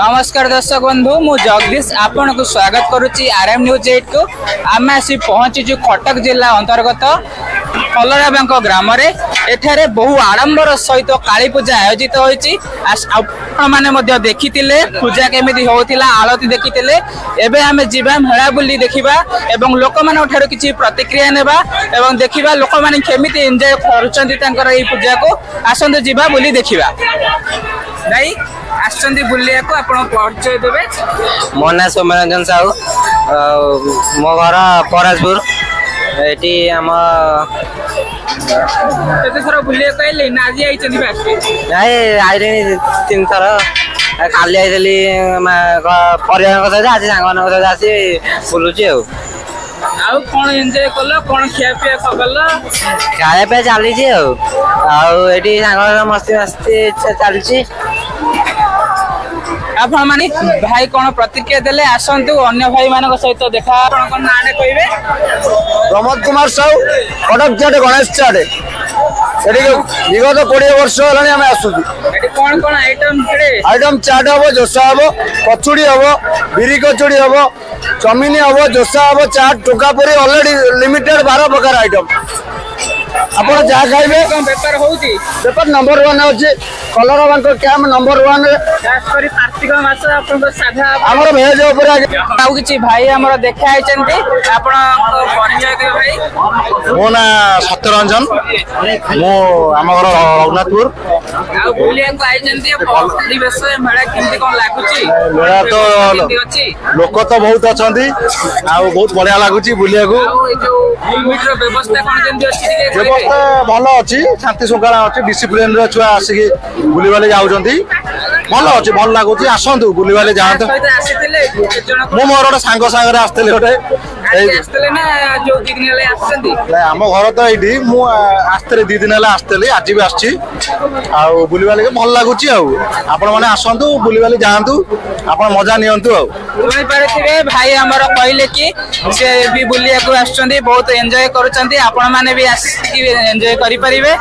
नमस्कार दर्शक बंधु मु जगदीश आपण को स्वागत करुच्ची आरएम न्यूज 8 को आम आसी पहुंचीचु कटक जिला अंतर्गत कलराबांक ग्राम एठारे बहु आडंबर सहित काली पूजा आयोजित होईची आपने देखी पूजा केमिति होतिला आलती देखी एबे आमे जीवा मेला बुली देखिबा एवं लोक मान ठारो किछि प्रतिक्रिया नेबा एवं देखिबा लोक मान केमिति एन्जॉय करूचंती तांकर एई पूजा को आसंत जीवा बुली देखिबा भाई आसंती बुलिया को आपण परिचय देबे। मो ना सोमरंजन साहू मो घर पराजपुर एटी हम केते थरा बुलिया कहले ना आज आइचंती बास्ते नाइ आइरे 3 थरा खाली आइली परिवार सहित आज सांगमान सहित आसी बुलुची आउ कोन एन्जॉय करलो कोन खिया पिया करलो खाया पे चली छी आउ एटी सांग मस्ती मस्ती चलची आपण माने भाई कोन प्रतिक्रिया देले आसंतु अन्य भाई मानक सहित देखा आपण कोन नाने कहिबे। प्रमोद कुमार साहू कटक चाटे गणेश चाटे विगत 20 वर्ष है आम कौन आइटम चाट हम जोसा हम कचुड़ी हम बिरी कचुड़ी हम चमिनी हम जोसा हम चाट टोका पूरी ऑलरेडी लिमिटेड 12 प्रकार आइटम आप जहाँ खाइबे बेपार होउची बेपार नंबर 1 अच्छे कलराबांक कैंप नंबर 1 कार्तिक मास आपन साधा हमर भेज ऊपर आउ किछि भाई हमर देखा आइचंती आपण परिचय के भाई मो ना सत्यरंजन मो आम घर रघुनाथपुर आउ बुलिया को आइचंती परिवेश मेला किंती कोन लागुची मेला तो लोक तो बहुत अछंती आउ बहुत बढ़िया लागुची बुलिया को आउ ए जो मीटर व्यवस्था कोन केंती अछि व्यवस्था भल अच्छी शांति शृंखला अच्छी डिसिप्लिन रे छुआ आसिक बुलवाले जाउछंती भल अच्छी भल लागुची आसंतु बुलवाले जांत मु मोर गोटे सांग सांगरे आस्तेले गोटे आस्तेले ना जो दिन ले आछंती हम घर तो एठी मु आस्तेले 2 दिन ले आस्तेले आज भी आछि आ बुलवाले भल लागुची आ आपण माने आसंतु बुलवाले जांतु आपण मजा नियंतु आ तुम पारथिबे भाई हमर कहले कि से भी बुलिया को आछंती बहुत एन्जॉय करूचंती आपण माने भी आसी एन्जॉय करि परिबे।